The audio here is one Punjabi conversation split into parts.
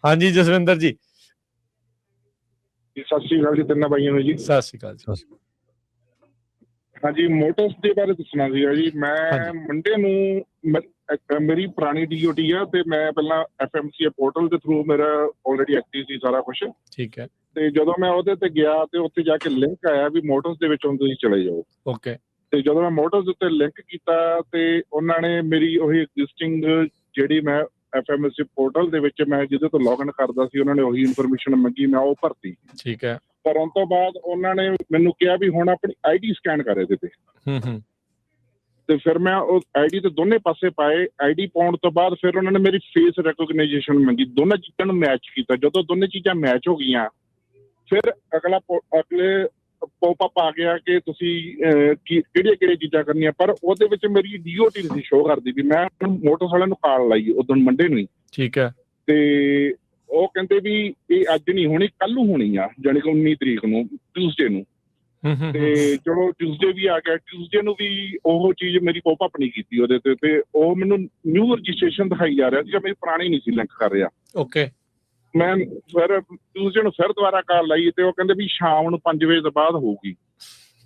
ਹਾਂਜੀ ਜਸਵਿੰਦਰ ਜੀ। ਸਤਿ ਸ਼੍ਰੀ ਅਕਾਲ ਜੀ ਤਿੰਨਾਂ ਬਾਈਆਂ ਨੂੰ ਜੀ। ਸਤਿ ਸ਼੍ਰੀ ਅਕਾਲ ਜੀ। ਹਾਂਜੀ ਮੋਟਰਸ ਦੇ ਬਾਰੇ ਦੱਸਣਾ ਸੀਗਾ ਜੀ। ਮੈਂ ਮੰਡੇ ਨੂੰ ਮੇਰੀ ਪੁਰਾਣੀ DOT ਆ ਤੇ ਮੈਂ ਪਹਿਲਾਂ FMC ਪੋਰਟਲ ਦੇ ਥਰੂ ਮੇਰਾ ਆਲਰੇਡੀ ਐਕਟਿਵ ਸੀ ਸਾਰਾ ਕੁਝ। ਠੀਕ ਹੈ। ਤੇ ਜਦੋਂ ਮੈਂ ਉਹਦੇ ਤੇ ਗਿਆ ਤੇ ਉੱਥੇ ਜਾ ਕੇ ਲਿੰਕ ਆਇਆ ਵੀ ਮੋਟਰਸ ਦੇ ਵਿੱਚ ਹੁਣ ਤੁਸੀਂ ਚਲੇ ਜਾਓ। ਓਕੇ। ਤੇ ਜਦੋਂ ਮੈਂ ਮੋਟਰਸ ਉੱਤੇ ਲਿੰਕ ਕੀਤਾ ਤੇ ਉਹਨਾਂ ਨੇ ਮੇਰੀ ਉਹੀ ਐਗਜ਼ਿਸਟਿੰਗ ਜਿਹੜੀ ਮੈਂ FMC ਪੋਰਟਲ ਦੇ ਵਿੱਚ ਮੈਂ ਜਿਹਦੇ ਤੋਂ ਲੌਗਇਨ ਕਰਦਾ ਸੀ ਉਹਨਾਂ ਨੇ ਉਹੀ ਇਨਫੋਰਮੇਸ਼ਨ ਮੰਗੀ, ਮੈਂ ਉਹ ਭਰਤੀ। ਠੀਕ ਹੈ। ਕਰਨ ਤੋਂ ਬਾਅਦ ਉਹਨਾਂ ਨੇ ਮੈਨੂੰ ਕਿਹਾ ਵੀ ਹੁਣ ਆਪਣੀ ID ਸਕੈਨ ਕਰ ਇਹਦੇ ਤੇ। ਤੇ ਫਿਰ ਮੈਂ ਉਹ ID ਤੇ ਦੋਨੇ ਪਾਸੇ ਪਾਏ। ID ਪਾਉਣ ਤੋਂ ਬਾਅਦ ਫਿਰ ਉਹਨਾਂ ਨੇ ਮੇਰੀ ਫੇਸ ਰੈਕੋਗਨਾਈਜੇਸ਼ਨ ਮੰਗੀ। ਦੋਨਾਂ ਚੀਜ਼ਾਂ ਨੂੰ ਮੈਚ ਕੀਤਾ। ਜਦੋਂ ਦੋਨੇ ਚੀਜ਼ਾਂ ਮੈਚ ਹੋ ਗਈਆਂ ਫਿਰ ਅਗਲੇ ਪੋਪਅਪ ਆ ਗਿਆ ਕਿ ਤੁਸੀਂ ਕਿਹੜੀਆਂ ਚੀਜ਼ਾਂ ਕਰਨੀਆਂ। ਪਰ ਉਹਦੇ ਵਿੱਚ ਮੇਰੀ DOT ਨਹੀਂ ਸੀ ਸ਼ੋਅ ਕਰਦੀ ਵੀ ਮੈਂ ਮੋਟਰਸ ਵਾਲਿਆਂ ਨੂੰ ਕਾਲ ਲਾਈ ਉਦੋਂ ਮੰਡੇ ਨੂੰ ਹੀ। ਠੀਕ ਹੈ। ਤੇ ਉਹ ਕਹਿੰਦੇ ਵੀ ਇਹ ਅੱਜ ਨਹੀਂ ਹੋਣੀ, ਕੱਲ ਨੂੰ ਹੋਣੀ ਆ, ਜਾਣੀ ਕਿ 19 ਤਰੀਕ ਨੂੰ ਟਿਊਜ਼ਡੇ ਨੂੰ। ਤੇ ਚਲੋ ਟਿਊਜ਼ਡੇ ਵੀ ਆ ਗਿਆ। ਟਿਊਜ਼ਡੇ ਨੂੰ ਵੀ ਉਹ ਚੀਜ਼ ਮੇਰੀ ਪੋਪਅਪ ਨਹੀਂ ਕੀਤੀ ਉਹਦੇ ਤੇ ਉਹ ਮੈਨੂੰ ਨਿਊ ਰਜਿਸਟ੍ਰੇਸ਼ਨ ਦਿਖਾਈ ਜਾ ਰਿਹਾ ਸੀ, ਮੇਰੀ ਪੁਰਾਣੀ ਨਹੀਂ ਸੀ ਲਿੰਕ ਕਰ ਰਿਹਾ। ਓਕੇ। ਮੈਂ ਫਿਰ ਟਿਊਜ਼ਡੇ ਨੂੰ ਫਿਰ ਦੁਬਾਰਾ ਕਾਲ ਲਾਈ ਤੇ ਉਹ ਕਹਿੰਦੇ ਵੀ ਸ਼ਾਮ ਨੂੰ 5 ਵਜੇ ਤੋਂ ਬਾਅਦ ਹੋਊਗੀ।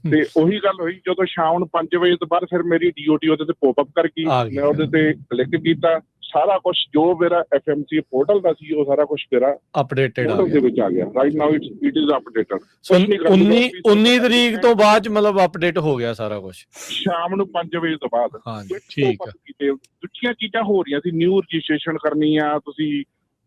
ਤੇ ਉਹੀ ਗੱਲ ਹੋਈ, ਜਦੋਂ ਸ਼ਾਮ ਨੂੰ 5 ਵਜੇ ਤੋਂ ਬਾਅਦ ਫਿਰ ਮੇਰੀ DOT ਉਹਦੇ ਤੇ ਪੋਪਅਪ ਕਰ ਗਈ। ਮੈਂ ਉਹਦੇ ਤੇ ਕਲਿੱਕ ਕੀਤਾ, ਸਾਰਾ ਕੁਝ ਜੋ ਮੇਰਾ FMC ਪੋਰਟਲ ਦਾ ਸੀ ਉਹ ਸਾਰਾ ਕੁਝ ਮੇਰਾ ਅਪਡੇਟਡ ਦੇ ਵਿੱਚ ਆ ਗਿਆ। Right now it is updated. 19 ਤਰੀਕ ਤੋਂ ਬਾਅਦ ਮਤਲਬ ਅਪਡੇਟ ਹੋ ਗਿਆ ਸਾਰਾ ਕੁਝ ਸ਼ਾਮ ਨੂੰ 5 ਵਜੇ ਤੋਂ ਬਾਅਦ। ਹਾਂਜੀ ਠੀਕ ਹੈ। ਦੂਜੀਆਂ ਚੀਜ਼ਾਂ ਹੋ ਰਹੀਆਂ ਸੀ, ਨਿਊ ਰਜਿਸਟ੍ਰੇਸ਼ਨ ਕਰਨੀ ਆ ਤੁਸੀਂ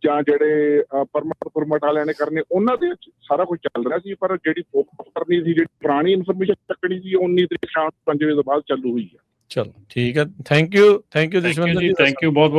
ਜਾਂ ਜਿਹੜੇ ਪਰਮਿਟ ਵਾਲਿਆਂ ਨੇ ਕਰਨੇ, ਉਹਨਾਂ ਦੇ ਸਾਰਾ ਕੁਝ ਚੱਲ ਰਿਹਾ ਸੀ। ਪਰ ਜਿਹੜੀ ਪੋਪਅਪ ਕਰਨੀ ਸੀ, ਜਿਹੜੀ ਪੁਰਾਣੀ ਇਨਫੋਰਮੇਸ਼ਨ ਚੱਕਣੀ ਸੀ, 19 ਤਰੀਕ ਸ਼ਾਮ 5 ਵਜੇ ਤੋਂ ਬਾਅਦ ਚਾਲੂ ਹੋਈ ਆ। ਚਲੋ ਠੀਕ ਹੈ। ਥੈਂਕ ਯੂ ਜਸਵਿੰਦਰ ਜੀ। ਥੈਂਕ ਯੂ ਬਹੁਤ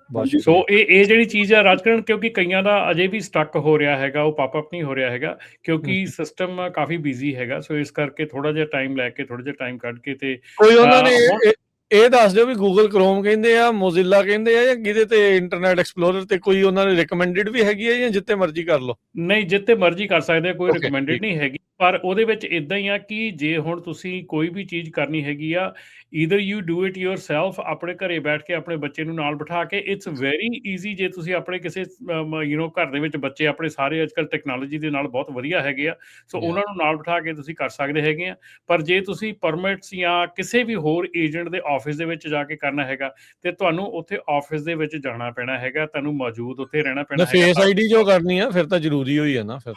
ਬਹੁਤ। ਸੋ ਇਹ ਜਿਹੜੀ ਚੀਜ਼ ਹੈ ਰਾਜਕਰਨ, ਕਿਉਂਕਿ ਕਈਆਂ ਦਾ ਅਜੇ ਵੀ ਸਟਕ ਹੋ ਰਿਹਾ ਹੈਗਾ, ਉਹ ਪਾਪਅਪ ਨਹੀਂ ਹੋ ਰਿਹਾ ਹੈਗਾ ਕਿਉਂਕਿ ਸਿਸਟਮ ਕਾਫੀ ਬਿਜ਼ੀ ਹੈਗਾ। ਸੋ ਇਸ ਕਰਕੇ ਥੋੜਾ ਜਿਹਾ ਟਾਈਮ ਲੈ ਕੇ, ਥੋੜਾ ਜਿਹਾ ਟਾਈਮ ਕੱਢ ਕੇ ਤੇ ਕੋਈ ਉਹਨਾਂ ਨੇ ਇਹ ਦੱਸ ਦਿਓ ਵੀ ਗੂਗਲ ਕ੍ਰੋਮ ਕਹਿੰਦੇ ਆ, ਮੋਜ਼ਿਲਾ ਕਹਿੰਦੇ ਆ, ਜਾਂ ਕਿਹਦੇ ਤੇ ਇੰਟਰਨੈਟ ਐਕਸਪਲੋਰਰ ਤੇ ਕੋਈ ਉਹਨਾਂ ਨੇ ਰਿਕਮੈਂਡਡ ਵੀ ਹੈਗੀ ਹੈ ਜਾਂ ਜਿੱਤੇ ਮਰਜ਼ੀ ਕਰ ਲਓ? ਨਹੀਂ, ਜਿੱਤੇ ਮਰਜ਼ੀ ਕਰ ਸਕਦੇ, ਕੋਈ ਰਿਕਮੈਂਡਡ ਨਹੀਂ ਹੈਗੀ। ਪਰ ਉਹਦੇ ਵਿੱਚ ਇਦਾਂ ਹੀ ਆ ਕਿ ਜੇ ਹੁਣ ਤੁਸੀਂ ਕੋਈ ਵੀ ਚੀਜ਼ ਕਰਨੀ ਹੈਗੀ ਆ, either you do it yourself, ਆਪਣੇ ਘਰੇ ਬੈਠ ਕੇ ਆਪਣੇ ਬੱਚੇ ਨੂੰ ਨਾਲ ਬਿਠਾ ਕੇ। It's very easy. ਜੇ ਤੁਸੀਂ ਆਪਣੇ ਕਿਸੇ ਘਰ ਦੇ ਵਿੱਚ ਬੱਚੇ ਆਪਣੇ ਸਾਰੇ ਅੱਜ ਕੱਲ੍ਹ ਟੈਕਨੋਲੋਜੀ ਦੇ ਨਾਲ ਬਹੁਤ ਵਧੀਆ ਹੈਗੇ ਆ, ਸੋ ਉਹਨਾਂ ਨੂੰ ਨਾਲ ਬਿਠਾ ਕੇ ਤੁਸੀਂ ਕਰ ਸਕਦੇ ਹੈਗੇ ਆ। ਪਰ ਜੇ ਤੁਸੀਂ ਪਰਮਿਟਸ ਜਾਂ ਕਿਸੇ ਵੀ ਹੋਰ ਏਜੰਟ ਦੇ ਆਫਿਸ ਦੇ ਵਿੱਚ ਜਾ ਕੇ ਕਰਨਾ ਹੈਗਾ ਤੇ ਤੁਹਾਨੂੰ ਉੱਥੇ ਆਫਿਸ ਦੇ ਵਿੱਚ ਜਾਣਾ ਪੈਣਾ ਹੈਗਾ, ਤੁਹਾਨੂੰ ਮੌਜੂਦ ਉੱਥੇ ਰਹਿਣਾ ਪੈਣਾ ਹੈਗਾ। ਫੇਸ ID ਜੋ ਕਰਨੀ ਆ ਫਿਰ ਤਾਂ ਜ਼ਰੂਰੀ ਹੋਈ ਹੈ ਨਾ ਫਿਰ।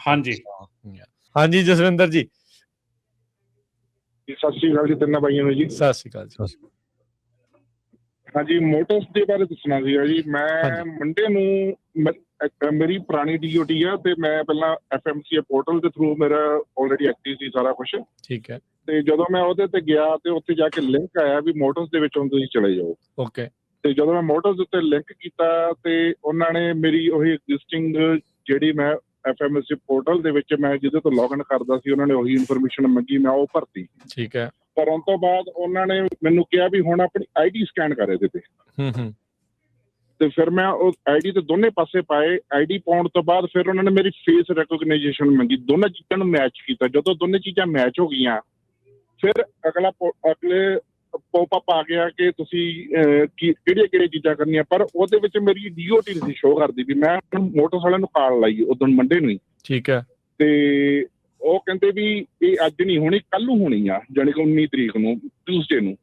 ਹਾਂਜੀ ਜਸਵਿੰਦਰ ਜੀ। ਸਤਿ ਸ਼੍ਰੀ ਅਕਾਲ ਜੀ ਤਿੰਨਾਂ ਬਾਈਆਂ ਨੂੰ ਜੀ। ਸਤਿ ਸ਼੍ਰੀ ਅਕਾਲ ਜੀ। ਹਾਂਜੀ ਮੋਟਰਸ ਦੇ ਬਾਰੇ ਦੱਸਣਾ ਸੀਗਾ ਜੀ। ਮੈਂ ਮੰਡੇ ਨੂੰ ਮੇਰੀ ਪੁਰਾਣੀ DOT ਆ ਤੇ ਮੈਂ ਪਹਿਲਾਂ FMC ਪੋਰਟਲ ਦੇ ਥਰੂ ਮੇਰਾ ਆਲਰੇਡੀ ਐਕਟਿਵ ਸੀ ਸਾਰਾ ਕੁਝ। ਠੀਕ ਹੈ। ਤੇ ਜਦੋਂ ਮੈਂ ਉਹਦੇ ਤੇ ਗਿਆ ਤੇ ਉੱਥੇ ਜਾ ਕੇ ਲਿੰਕ ਆਇਆ ਵੀ ਮੋਟਰਸ ਦੇ ਵਿੱਚ ਹੁਣ ਤੁਸੀਂ ਚਲੇ ਜਾਓ। ਓਕੇ। ਤੇ ਜਦੋਂ ਮੈਂ ਮੋਟਰਸ ਉੱਤੇ ਲਿੰਕ ਕੀਤਾ ਤੇ ਉਹਨਾਂ ਨੇ ਮੇਰੀ ਉਹੀ ਐਗਜ਼ਿਸਟਿੰਗ ਜਿਹੜੀ ਮੈਂ FMC ਪੋਰਟਲ ਦੇ ਵਿੱਚ ਮੈਂ ਜਿਹਦੇ ਤੋਂ ਲੌਗਇਨ ਕਰਦਾ ਸੀ ਉਹਨਾਂ ਨੇ ਉਹੀ ਇਨਫੋਰਮੇਸ਼ਨ ਮੰਗੀ, ਮੈਂ ਉਹ ਭਰਤੀ। ਠੀਕ ਹੈ। ਕਰਨ ਤੋਂ ਬਾਅਦ ਉਹਨਾਂ ਨੇ ਮੈਨੂੰ ਕਿਹਾ ਵੀ ਹੁਣ ਆਪਣੀ ID ਸਕੈਨ ਕਰ ਇਹਦੇ ਤੇ। ਤੇ ਫਿਰ ਮੈਂ ਉਹ ID ਤੇ ਦੋਨੇ ਪਾਸੇ ਪਾਏ। ID ਪਾਉਣ ਤੋਂ ਬਾਅਦ ਫਿਰ ਉਹਨਾਂ ਨੇ ਮੇਰੀ ਫੇਸ ਰੈਕੋਗਨਾਈਜੇਸ਼ਨ ਮੰਗੀ। ਦੋਨਾਂ ਚੀਜ਼ਾਂ ਨੂੰ ਮੈਚ ਕੀਤਾ। ਜਦੋਂ ਦੋਨੇ ਚੀਜ਼ਾਂ ਮੈਚ ਹੋ ਗਈਆਂ ਫਿਰ ਅਗਲੇ ਪੋਪਅਪ ਆ ਗਿਆ ਕਿ ਤੁਸੀਂ ਕਿਹੜੀਆਂ ਚੀਜ਼ਾਾਂ ਕਰਨੀਆਂ। ਪਰ ਉਹਦੇ ਵਿੱਚ ਮੇਰੀ DOT ਨਹੀਂ ਸੀ ਸ਼ੋਅ ਕਰਦੀ ਵੀ ਮੈਂ ਮੋਟਰਸ ਵਾਲਿਆਂ ਨੂੰ ਕਾਲ ਲਾਈ ਉਦੋਂ ਮੰਡੇ ਨੂੰ ਹੀ। ਠੀਕ ਹੈ। ਤੇ ਉਹ ਕਹਿੰਦੇ ਵੀ ਇਹ ਅੱਜ ਨਹੀਂ ਹੋਣੀ, ਕੱਲ ਨੂੰ ਹੋਣੀ ਆ, ਜਾਣੀ ਕਿ 19 ਤਰੀਕ ਨੂੰ ਟਿਊਜ਼ਡੇ ਨੂੰ।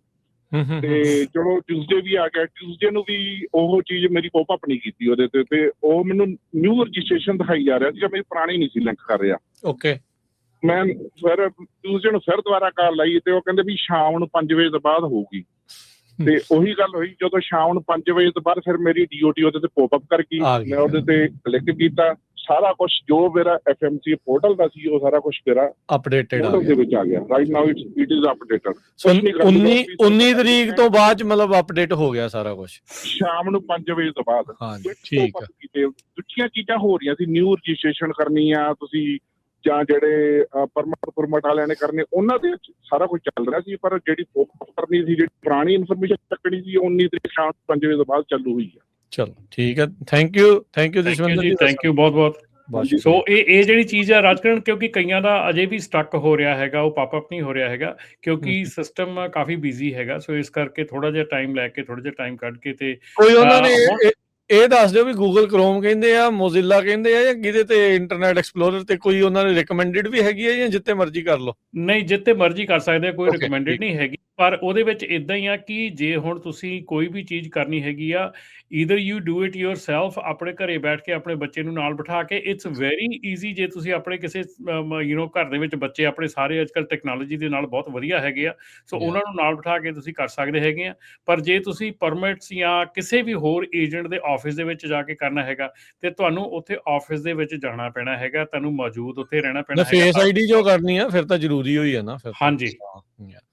ਤੇ ਚਲੋ ਟਿਊਜ਼ਡੇ ਵੀ ਆ ਗਿਆ। ਟਿਊਜ਼ਡੇ ਨੂੰ ਵੀ ਉਹ ਚੀਜ਼ ਮੇਰੀ ਪੋਪਅਪ ਨਹੀਂ ਕੀਤੀ ਉਹਦੇ ਤੇ ਉਹ ਮੈਨੂੰ ਨਿਊ ਰਜਿਸਟ੍ਰੇਸ਼ਨ ਦਿਖਾਈ ਜਾ ਰਿਹਾ ਸੀ, ਮੇਰੀ ਪੁਰਾਣੀ ਨਹੀਂ ਸੀ ਲਿੰਕ ਕਰ ਰਿਹਾ। ਓਕੇ। ਮੈਂ ਫਿਰ ਟਿਊਜ਼ਡੇ ਨੂੰ ਫਿਰ ਦੁਬਾਰਾ ਕਾਲ ਲਾਈ ਤੇ ਉਹ ਕਹਿੰਦੇ ਵੀ ਸ਼ਾਮ ਨੂੰ 5 ਵਜੇ ਤੋਂ ਬਾਅਦ ਹੋਊਗੀ। ਤੇ ਉਹੀ ਗੱਲ ਹੋਈ, ਜਦੋਂ ਸ਼ਾਮ ਨੂੰ 5 ਵਜੇ ਤੋਂ ਬਾਅਦ ਫਿਰ ਮੇਰੀ DOT ਉਹਦੇ ਤੇ ਪੋਪਅਪ ਕਰ ਗਈ। ਮੈਂ ਉਹਦੇ ਤੇ ਕਲਿੱਕ ਕੀਤਾ, ਸਾਰਾ ਕੁਝ ਜੋ ਮੇਰਾ FMC ਪੋਰਟਲ ਦਾ ਸੀ ਉਹ ਸਾਰਾ ਕੁਝ ਮੇਰਾ ਅਪਡੇਟਡ ਦੇ ਵਿੱਚ ਆ ਗਿਆ। Right now it is updated. 19 ਤਰੀਕ ਤੋਂ ਬਾਅਦ ਮਤਲਬ ਅਪਡੇਟ ਹੋ ਗਿਆ ਸਾਰਾ ਕੁਝ ਸ਼ਾਮ ਨੂੰ 5 ਵਜੇ ਤੋਂ ਬਾਅਦ। ਹਾਂਜੀ ਠੀਕ ਹੈ। ਦੂਜੀਆਂ ਚੀਜ਼ਾਂ ਹੋ ਰਹੀਆਂ ਸੀ, ਨਿਊ ਰਜਿਸਟ੍ਰੇਸ਼ਨ ਕਰਨੀ ਆ ਤੁਸੀਂ ਜਾਂ ਜਿਹੜੇ ਪਰਮਿਟ ਵਾਲਿਆਂ ਨੇ ਕਰਨੇ, ਉਹਨਾਂ ਦੇ ਸਾਰਾ ਕੁਝ ਚੱਲ ਰਿਹਾ ਸੀ। ਪਰ ਜਿਹੜੀ ਪੋਪਅਪ ਕਰਨੀ ਸੀ, ਜਿਹੜੀ ਪੁਰਾਣੀ ਇਨਫੋਰਮੇਸ਼ਨ ਚੱਕਣੀ ਸੀ, 19 ਤਰੀਕ ਸ਼ਾਮ 5 ਵਜੇ ਤੋਂ ਬਾਅਦ ਚਾਲੂ ਹੋਈ ਆ। ਚਲੋ ਠੀਕ ਹੈ। ਥੈਂਕ ਯੂ ਜਸਵਿੰਦਰ ਜੀ। ਥੈਂਕ ਯੂ ਬਹੁਤ ਬਹੁਤ। ਸੋ ਇਹ ਜਿਹੜੀ ਚੀਜ਼ ਹੈ ਰਾਜਕਰਨ, ਕਿਉਂਕਿ ਕਈਆਂ ਦਾ ਅਜੇ ਵੀ ਸਟਕ ਹੋ ਰਿਹਾ ਹੈਗਾ, ਉਹ ਪਾਪਅਪ ਨਹੀਂ ਹੋ ਰਿਹਾ ਹੈਗਾ ਕਿਉਂਕਿ ਸਿਸਟਮ ਕਾਫੀ ਬਿਜ਼ੀ ਹੈਗਾ। ਸੋ ਇਸ ਕਰਕੇ ਥੋੜਾ ਜਿਹਾ ਟਾਈਮ ਲੈ ਕੇ, ਥੋੜਾ ਜਿਹਾ ਟਾਈਮ ਕੱਢ ਕੇ ਤੇ ਕੋਈ ਉਹਨਾਂ ਨੇ ਇਹ ਦੱਸ ਦਿਓ ਵੀ ਗੂਗਲ ਕ੍ਰੋਮ ਕਹਿੰਦੇ ਆ, ਮੋਜ਼ਿਲਾ ਕਹਿੰਦੇ ਆ, ਜਾਂ ਕਿਹਦੇ ਤੇ ਇੰਟਰਨੈਟ ਐਕਸਪਲੋਰਰ ਤੇ ਕੋਈ ਉਹਨਾਂ ਨੇ ਰਿਕਮੈਂਡਡ ਵੀ ਹੈਗੀ ਹੈ, ਜਾਂ ਜਿੱਤੇ ਮਰਜ਼ੀ ਕਰ ਲਓ? ਨਹੀਂ, ਜਿੱਤੇ ਮਰਜ਼ੀ ਕਰ ਸਕਦੇ ਆ, ਕੋਈ Okay, ਰਿਕਮੈਂਡਡ ਠੀਕ। ਨਹੀਂ ਹੈਗੀ। ਪਰ ਉਹਦੇ ਵਿੱਚ ਇਦਾਂ ਹੀ ਆ ਕਿ ਜੇ ਹੁਣ ਤੁਸੀਂ ਕੋਈ ਵੀ ਚੀਜ਼ ਕਰਨੀ ਹੈਗੀ ਆ, either you do it yourself, ਆਪਣੇ ਘਰੇ ਬੈਠ ਕੇ ਆਪਣੇ ਬੱਚੇ ਨੂੰ ਨਾਲ ਬਿਠਾ ਕੇ। It's very easy. ਜੇ ਤੁਸੀਂ ਆਪਣੇ ਕਿਸੇ ਘਰ ਦੇ ਵਿੱਚ ਬੱਚੇ ਆਪਣੇ ਸਾਰੇ ਅੱਜ ਕੱਲ੍ਹ ਟੈਕਨੋਲੋਜੀ ਦੇ ਨਾਲ ਬਹੁਤ ਵਧੀਆ ਹੈਗੇ ਆ, ਸੋ Yeah. ਉਹਨਾਂ ਨੂੰ ਨਾਲ ਬਿਠਾ ਕੇ ਤੁਸੀਂ ਕਰ ਸਕਦੇ ਹੈਗੇ ਆ। ਪਰ ਜੇ ਤੁਸੀਂ ਪਰਮਿਟਸ ਜਾਂ ਕਿਸੇ ਵੀ ਹੋਰ ਏਜੰਟ ਦੇ ਆਫਿਸ ਦੇ ਵਿੱਚ ਜਾ ਕੇ ਕਰਨਾ ਹੈਗਾ, ਤੇ ਤੁਹਾਨੂੰ ਉੱਥੇ ਆਫਿਸ ਦੇ ਵਿੱਚ ਜਾਣਾ ਪੈਣਾ ਹੈਗਾ, ਤੁਹਾਨੂੰ ਮੌਜੂਦ ਉੱਥੇ ਰਹਿਣਾ ਪੈਣਾ ਹੈਗਾ। ਫੇਸ ਆਈਡੀ ਜੋ ਕਰਨੀ ਆ ਫਿਰ ਤਾਂ ਜ਼ਰੂਰੀ ਹੋਈ ਹੈ ਨਾ ਫਿਰ ਤਾਂ। ਹਾਂਜੀ। ਹਾਂ, yeah.